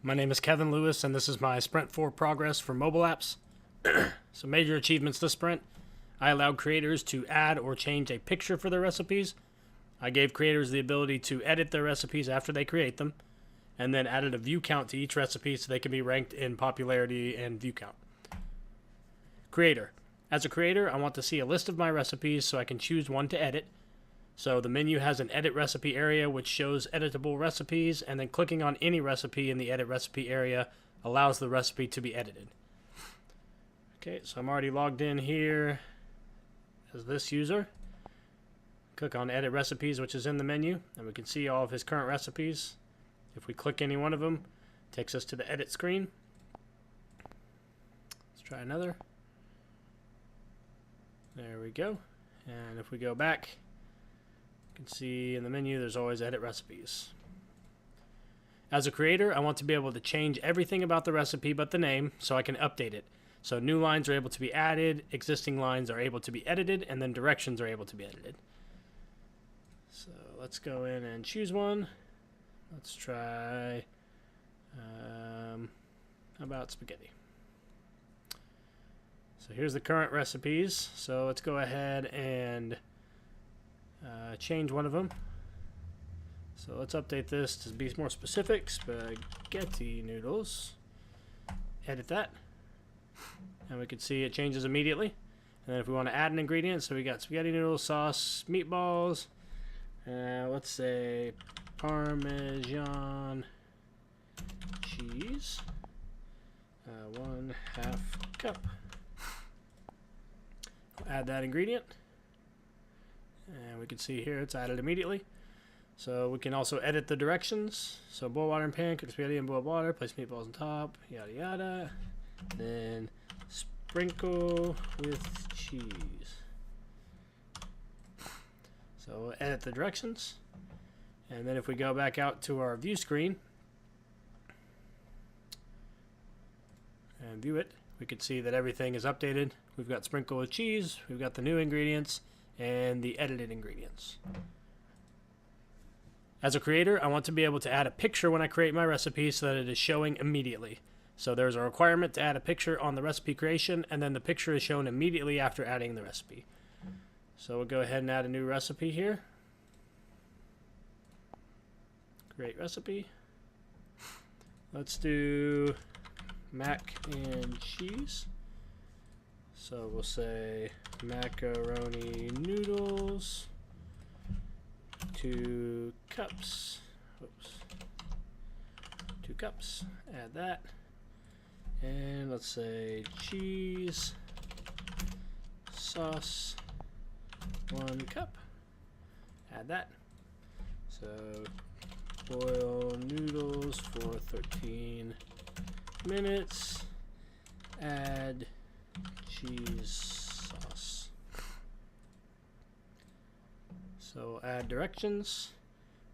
My name is Kevin Lewis, and this is my Sprint4 progress for mobile apps. So major achievements this sprint. I allowed creators to add or change a picture for their recipes. I gave creators the ability to edit their recipes after they create them, and then added a view count to each recipe so they can be ranked in popularity and view count. Creator. As a creator, I want to see a list of my recipes so I can choose one to edit. So the menu has an edit recipe area which shows editable recipes, and then clicking on any recipe in the edit recipe area allows the recipe to be edited. Okay, so I'm already logged in here as this user. Click on edit recipes, which is in the menu, and we can see all of his current recipes. If we click any one of them, it takes us to the edit screen. Let's try another. There we go. And if we go back, you can see in the menu there's always edit recipes. As a creator, I want to be able to change everything about the recipe but the name so I can update it. So new lines are able to be added, existing lines are able to be edited, and then directions are able to be edited. So let's go in and choose one. Let's try, how about spaghetti? So here's the current recipes. So let's go ahead and change one of them. So let's update this to be more specific. Spaghetti noodles. Edit that. And we can see it changes immediately. And then if we want to add an ingredient, so we got spaghetti noodles, sauce, meatballs. Let's say Parmesan cheese. 1/2 cup. We'll add that ingredient. And we can see here it's added immediately. So we can also edit the directions. So boil water in pan, cook spaghetti in boiled water, place meatballs on top, yada yada. Then sprinkle with cheese. So we'll edit the directions. And then if we go back out to our view screen and view it, we can see that everything is updated. We've got sprinkle with cheese, we've got the new ingredients, and the edited ingredients. As a creator, I want to be able to add a picture when I create my recipe so that it is showing immediately. So there's a requirement to add a picture on the recipe creation, and then the picture is shown immediately after adding the recipe. So we'll go ahead and add a new recipe here. Create recipe. Let's do mac and cheese. So we'll say macaroni noodles, 2 cups. Oops. 2 cups. Add that. And let's say cheese, sauce, 1 cup. Add that. So boil noodles for 13 minutes. Add cheese sauce. So add directions.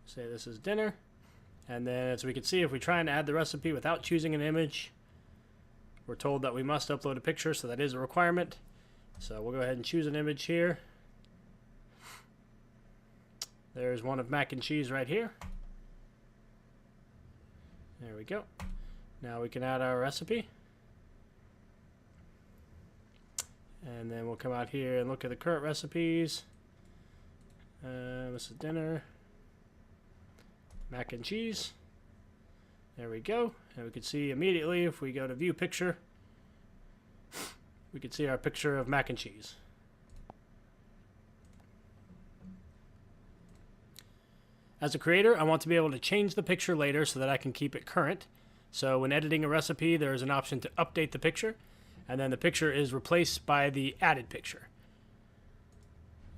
Say this is dinner. And then as we can see, if we try and add the recipe without choosing an image, we're told that we must upload a picture, so that is a requirement. So we'll go ahead and choose an image here. There's one of mac and cheese right here. There we go. Now we can add our recipe. And then we'll come out here and look at the current recipes. This is dinner. Mac and cheese. There we go. And we can see immediately if we go to view picture, we can see our picture of mac and cheese. As a creator, I want to be able to change the picture later so that I can keep it current. So when editing a recipe, there is an option to update the picture, and then the picture is replaced by the added picture.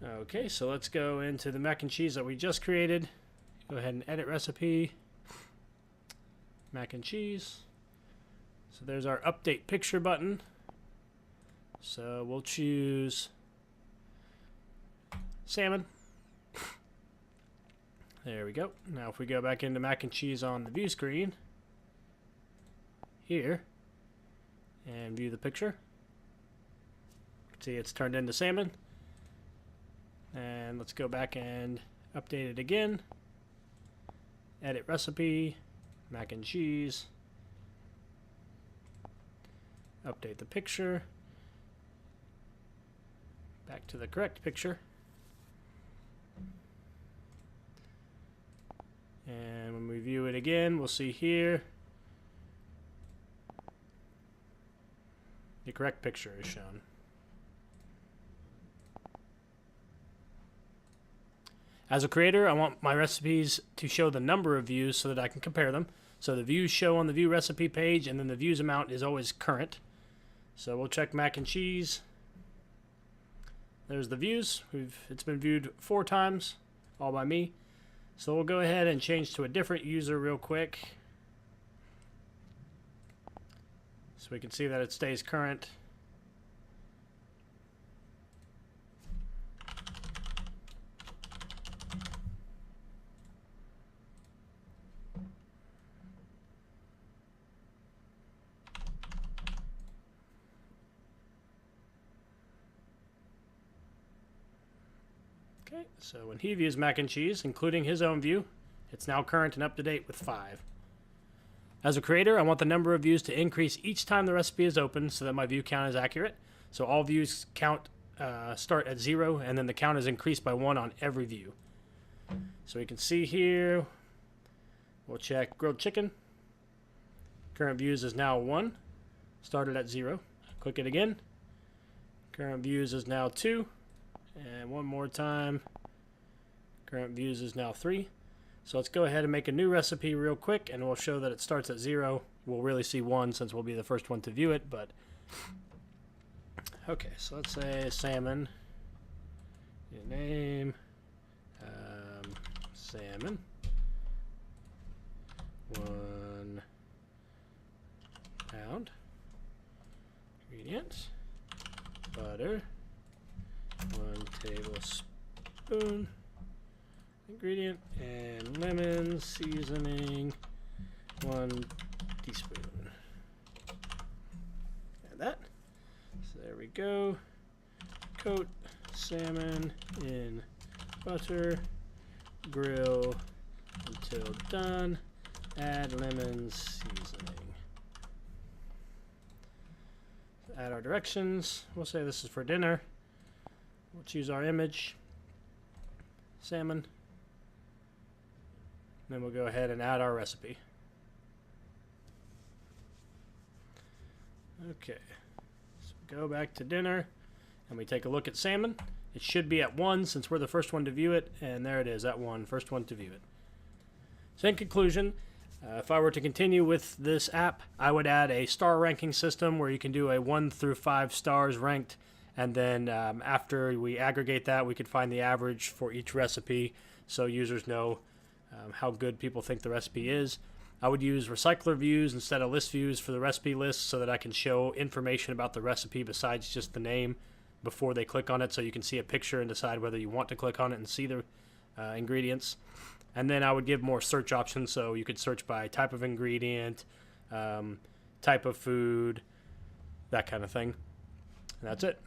Okay, so let's go into the mac and cheese that we just created. Go ahead and edit recipe, mac and cheese. So there's our update picture button. So we'll choose salmon. There we go. Now if we go back into mac and cheese on the view screen here and view the picture, see it's turned into salmon. And let's go back and update it again. Edit recipe, mac and cheese, Update the picture. Back to the correct picture. And when we view it again, we'll see here the correct picture is shown. As a creator, I want my recipes to show the number of views so that I can compare them. So the views show on the view recipe page, and then the views amount is always current. So we'll check mac and cheese. There's the views. It's been viewed 4 times, all by me. So we'll go ahead and change to a different user real quick, so we can see that it stays current. Okay, so when he views mac and cheese, including his own view, it's now current and up to date with 5. As a creator, I want the number of views to increase each time the recipe is open so that my view count is accurate. So all views count start at 0, and then the count is increased by 1 on every view. So we can see here, we'll check grilled chicken. Current views is now 1, started at 0. Click it again. Current views is now 2. And one more time, current views is now 3. So let's go ahead and make a new recipe real quick, and we'll show that it starts at 0. We'll really see 1 since we'll be the first one to view it, but okay, so let's say salmon. Your name, salmon. 1 pound. Ingredients, butter. 1 tablespoon ingredient, and lemon seasoning 1 teaspoon. Add that. So there we go. Coat salmon in butter. Grill until done. Add lemon seasoning. Add our directions. We'll say this is for dinner. We'll choose our image, salmon, then we'll go ahead and add our recipe. Okay, so go back to dinner, and we take a look at salmon. It should be at 1 since we're the first one to view it, and there it is at 1, first one to view it. So in conclusion, if I were to continue with this app, I would add a star ranking system where you can do a 1 through 5 stars ranked. And then after we aggregate that, we could find the average for each recipe so users know how good people think the recipe is. I would use recycler views instead of list views for the recipe list so that I can show information about the recipe besides just the name before they click on it, so you can see a picture and decide whether you want to click on it and see the ingredients. And then I would give more search options, so you could search by type of ingredient, type of food, that kind of thing. And that's it.